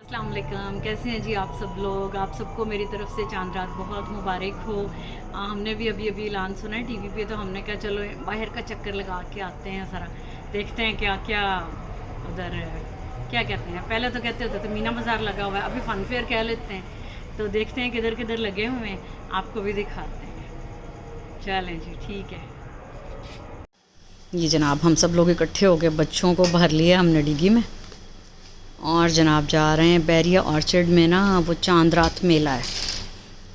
अस्सलाम वालेकुम, कैसे हैं जी आप सब लोग। आप सबको मेरी तरफ से चांद रात बहुत मुबारक हो। हमने भी अभी अभी ऐलान सुना है टीवी पे, तो हमने कहा चलो बाहर का चक्कर लगा के आते हैं, ज़रा देखते हैं क्या क्या उधर क्या कहते हैं। पहले तो कहते होते थे मीना बाज़ार लगा हुआ है, अभी फ़न फेयर कह लेते हैं। तो देखते हैं किधर किधर लगे हुए हैं, आपको भी दिखाते हैं। चलें जी, ठीक है। ये जनाब हम सब लोग इकट्ठे हो गए, बच्चों को भर लिया हमने डिग्गी में, और जनाब जा रहे हैं बैरिया ऑर्चर्ड में ना, वो चांद रात मेला है,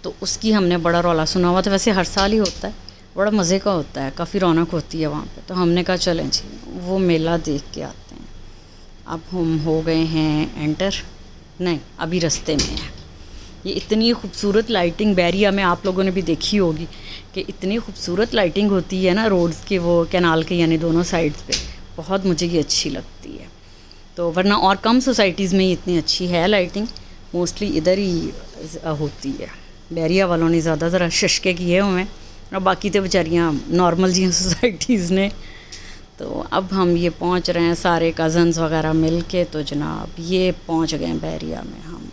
तो उसकी हमने बड़ा रौला सुना हुआ था। वैसे हर साल ही होता है, बड़ा मज़े का होता है, काफ़ी रौनक होती है वहाँ पे। तो हमने कहा चलें जी वो मेला देख के आते हैं। अब हम हो गए हैं एंटर, नहीं अभी रास्ते में है। ये इतनी खूबसूरत लाइटिंग बैरिया में आप लोगों ने भी देखी होगी कि इतनी खूबसूरत लाइटिंग होती है ना रोड्स के, वो कैनाल के यानी दोनों साइड्स पे, बहुत मुझे ये अच्छी लगती है। तो वरना और कम सोसाइटीज़ में इतनी अच्छी है लाइटिंग, मोस्टली इधर ही होती है। बैरिया वालों ने ज़्यादा ज़रा शशके किए हुए हैं, और बाकी तो बेचारियाँ नॉर्मल जी सोसाइटीज़ ने। तो अब हम ये पहुंच रहे हैं सारे कज़न्स वगैरह मिल के, तो जनाब ये पहुंच गए बैरिया में हम।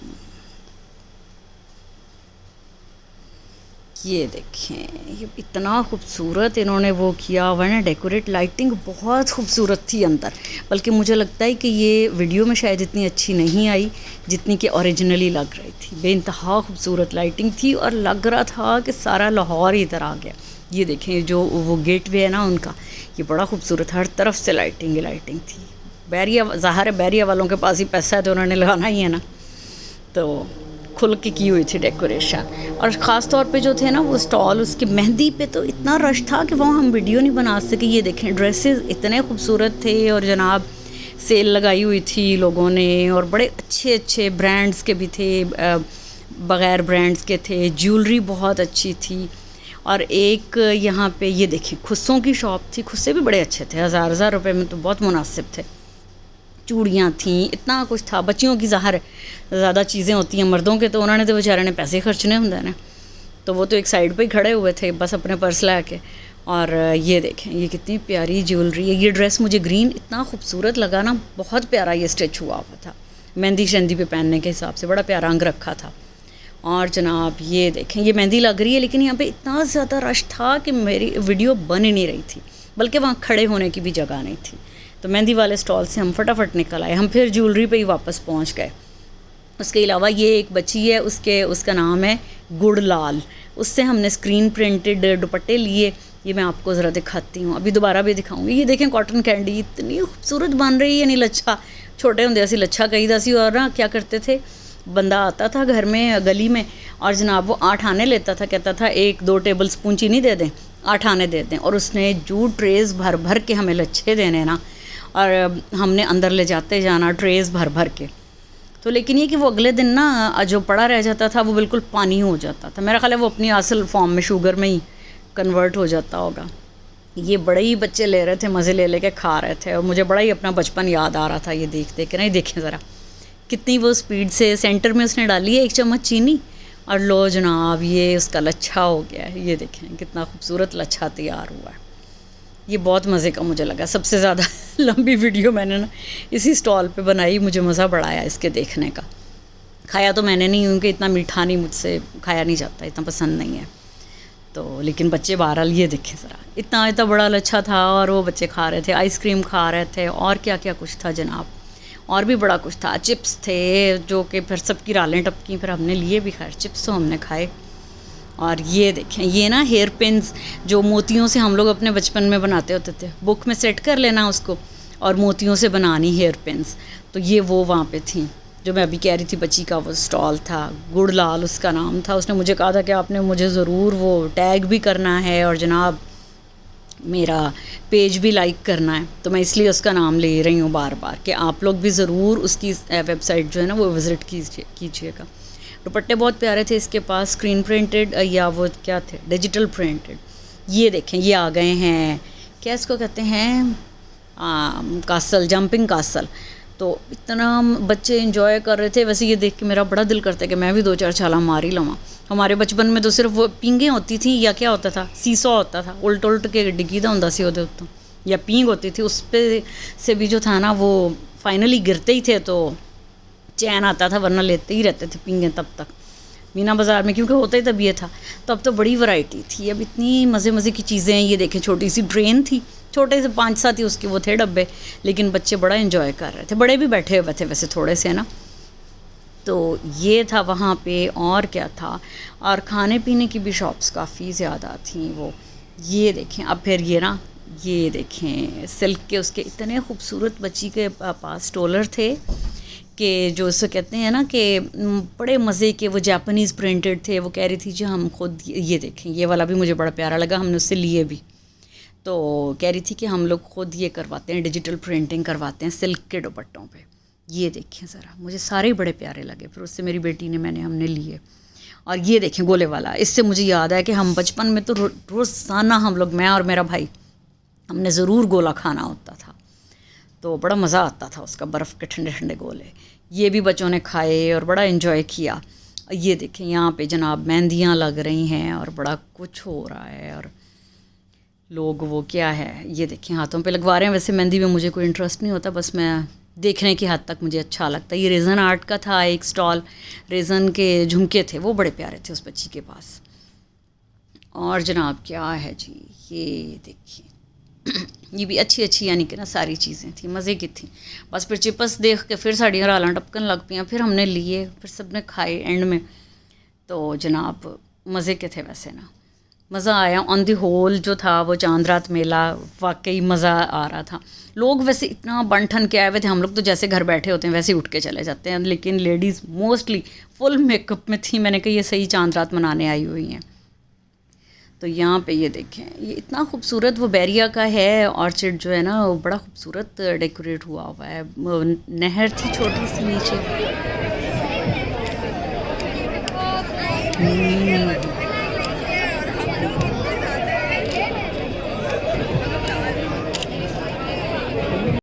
ये देखें, ये इतना खूबसूरत इन्होंने वो किया हुआ है ना डेकोरेट, लाइटिंग बहुत खूबसूरत थी अंदर। बल्कि मुझे लगता है कि ये वीडियो में शायद इतनी अच्छी नहीं आई जितनी कि ओरिजिनली लग रही थी। बेइंतहा खूबसूरत लाइटिंग थी, और लग रहा था कि सारा लाहौर इधर आ गया। ये देखें जो वो गेट वे है ना उनका, ये बड़ा खूबसूरत, हर तरफ से लाइटिंग ही लाइटिंग थी। बैरिया ज़ाहिर है बैरिया वालों के पास ही पैसा है तो उन्होंने लगाना ही है ना, तो खुल के की हुई थी डेकोरेशन। और ख़ास तौर पे जो थे ना वो स्टॉल, उसकी मेहंदी पे तो इतना रश था कि वहाँ हम वीडियो नहीं बना सके। ये देखें ड्रेसेस इतने खूबसूरत थे, और जनाब सेल लगाई हुई थी लोगों ने, और बड़े अच्छे अच्छे ब्रांड्स के भी थे, बग़ैर ब्रांड्स के थे। ज्वेलरी बहुत अच्छी थी। और एक यहाँ पे ये देखिए खुस्सों की शॉप थी, खुस्से भी बड़े अच्छे थे, हज़ार रुपए में तो बहुत मुनासिब थे। चूड़ियाँ थीं, इतना कुछ था। बच्चियों की ज़ाहिर ज़्यादा चीज़ें होती हैं, मर्दों के तो उन्होंने तो बेचारे ने पैसे खर्चने होंगे ना, तो वो तो एक साइड पे ही खड़े हुए थे बस अपने पर्स ला के। और ये देखें ये कितनी प्यारी ज्वेलरी है। ये ड्रेस मुझे ग्रीन इतना खूबसूरत लगा ना, बहुत प्यारा ये स्टिच हुआ हुआ था, मेहंदी शहंदी पे पहनने के हिसाब से बड़ा प्यारा अंग रखा था। और जनाब ये देखें ये मेहंदी लग रही है, लेकिन यहाँ पे इतना ज़्यादा रश था कि मेरी वीडियो बन ही नहीं रही थी, बल्कि वहाँ खड़े होने की भी जगह नहीं थी। तो मेहंदी वाले स्टॉल से हम फटाफट निकल आए, हम फिर ज्वेलरी पे ही वापस पहुँच गए। उसके अलावा ये एक बच्ची है, उसका नाम है गुड़लाल, उससे हमने स्क्रीन प्रिंटेड दुपट्टे लिए। ये मैं आपको ज़रा दिखाती हूँ, अभी दोबारा भी दिखाऊंगी। ये देखें कॉटन कैंडी इतनी खूबसूरत बन रही है, नहीं लच्छा छोटे होंगे असी लच्छा कही दा सी। और ना क्या करते थे, बंदा आता था घर में गली में, और जनाब वो 8 आने लेता था, कहता था 1-2 टेबल स्पून चीनी दे दें, 8 आने दे दें। और उसने जूट ट्रेस भर भर के हमें लच्छे देने ना, और हमने अंदर ले जाते जाना ट्रेस भर भर के। तो लेकिन ये कि वो अगले दिन ना जो पड़ा रह जाता था वो बिल्कुल पानी हो जाता था। मेरा ख्याल है वो अपनी असल फॉर्म में शुगर में ही कन्वर्ट हो जाता होगा। ये बड़े ही बच्चे ले रहे थे, मज़े ले लेके खा रहे थे, और मुझे बड़ा ही अपना बचपन याद आ रहा था ये देख देख के। नहीं देखें ज़रा कितनी वो स्पीड से, सेंटर में उसने डाली है 1 चम्मच चीनी, और लो जनाब ये उसका लच्छा हो गया है। ये देखें कितना खूबसूरत लच्छा तैयार हुआ है। ये बहुत मज़े का मुझे लगा, सबसे ज़्यादा लंबी वीडियो मैंने ना इसी स्टॉल पे बनाई, मुझे मज़ा बड़ा आया इसके देखने का। खाया तो मैंने नहीं, क्योंकि इतना मीठा नहीं, मुझसे खाया नहीं जाता, इतना पसंद नहीं है। तो लेकिन बच्चे बहरहाल ये देखें ज़रा, इतना इतना बड़ा लच्छा था, और वो बच्चे खा रहे थे, आइसक्रीम खा रहे थे, और क्या क्या कुछ था जनाब, और भी बड़ा कुछ था। चिप्स थे जो कि फिर सबकी रालें टपकी, फिर हमने लिए भी, खैर चिप्स तो हमने खाए। और ये देखें ये ना हेयर पिन्स जो मोतियों से हम लोग अपने बचपन में बनाते होते थे, बुक में सेट कर लेना उसको और मोतियों से बनानी हेयर पिन्स। तो ये वो वहाँ पे थी जो मैं अभी कह रही थी, बच्ची का वो स्टॉल था, गुड़लाल उसका नाम था। उसने मुझे कहा था कि आपने मुझे ज़रूर वो टैग भी करना है, और जनाब मेरा पेज भी लाइक करना है। तो मैं इसलिए उसका नाम ले रही हूँ बार बार कि आप लोग भी ज़रूर उसकी वेबसाइट जो है ना वो विज़िट कीजिएगा। दुपट्टे बहुत प्यारे थे इसके पास, स्क्रीन प्रिंटेड या वो क्या थे, डिजिटल प्रिंटेड। ये देखें ये आ गए हैं, क्या इसको कहते हैं, कासल, जंपिंग कासल। तो इतना बच्चे इंजॉय कर रहे थे। वैसे ये देख के मेरा बड़ा दिल करता है कि मैं भी 2-4 छाला मार ही लवां। हमारे बचपन में तो सिर्फ वो पींगें होती थी, या क्या होता था, सीसो होता था, उल्ट उल्ट के डिग्गी दा हुंदा सी ओहदे उत्तों, या पींग होती थी, उस पे से भी जो था ना वो फाइनली गिरते ही थे तो चैन आता था, वरना लेते ही रहते थे पींगे तब तक मीना बाज़ार में, क्योंकि होता ही तब ये था। तो अब तो बड़ी वैरायटी थी, अब इतनी मज़े मज़े की चीज़ें हैं। ये देखें, छोटी सी ट्रेन थी, छोटे से 5-7 ही उसके वो थे डब्बे, लेकिन बच्चे बड़ा इन्जॉय कर रहे थे, बड़े भी बैठे हुए थे वैसे थोड़े से ना। तो ये था वहाँ पे। और क्या था, और खाने पीने की भी शॉप्स काफ़ी ज़्यादा थी वो। ये देखें, अब फिर ये देखें सिल्क के उसके इतने खूबसूरत बच्ची के पास स्टोलर थे कि जो उससे कहते हैं ना कि बड़े मज़े के, वो जापानीज़ प्रिंटेड थे। वो कह रही थी जी हम खुद, ये देखें ये वाला भी मुझे बड़ा प्यारा लगा, हमने उससे लिए भी। तो कह रही थी कि हम लोग खुद ये करवाते हैं, डिजिटल प्रिंटिंग करवाते हैं सिल्क के दुपट्टों पे। ये देखें ज़रा, मुझे सारे ही बड़े प्यारे लगे। फिर उससे मेरी बेटी ने, हमने लिए। और ये देखें गोले वाला, इससे मुझे याद है कि हम बचपन में तो रोज़ाना हम लोग, मैं और मेरा भाई, हमने ज़रूर गोला खाना होता था। तो बड़ा मज़ा आता था उसका, बर्फ़ के ठंडे ठंडे गोले। ये भी बच्चों ने खाए और बड़ा इन्जॉय किया। ये देखें यहाँ पे जनाब मेहंदियाँ लग रही हैं और बड़ा कुछ हो रहा है। और लोग वो क्या है, ये देखें हाथों पे लगवा रहे हैं। वैसे मेहंदी में मुझे कोई इंटरेस्ट नहीं होता, बस मैं देखने की हद तक मुझे अच्छा लगता है। ये रेज़न आर्ट का था एक स्टॉल, रेज़न के झुमके थे, वो बड़े प्यारे थे उस बच्ची के पास। और जनाब क्या है जी, ये देखिए ये भी अच्छी यानी कि ना सारी चीज़ें थी, मज़े की थी। बस फिर चिप्स देख के फिर साड़ियाँ रालां टपकन लग पियाँ, फिर हमने लिए, फिर सब ने खाए एंड में। तो जनाब मज़े के थे वैसे ना, मज़ा आया। ऑन दी होल जो था वो चांद रात मेला, वाकई मज़ा आ रहा था। लोग वैसे इतना बन ठन के आए हुए थे, हम लोग तो जैसे घर बैठे होते हैं वैसे ही उठ के चले जाते हैं, लेकिन लेडीज़ मोस्टली फुल मेकअप में थी। मैंने कहा ये सही चांद रात मनाने आई हुई हैं। तो यहाँ पे ये देखें, ये इतना खूबसूरत वो बैरिया का है ऑर्चिड जो है ना, वो बड़ा खूबसूरत डेकोरेट हुआ हुआ है। नहर थी छोटी सी नीचे।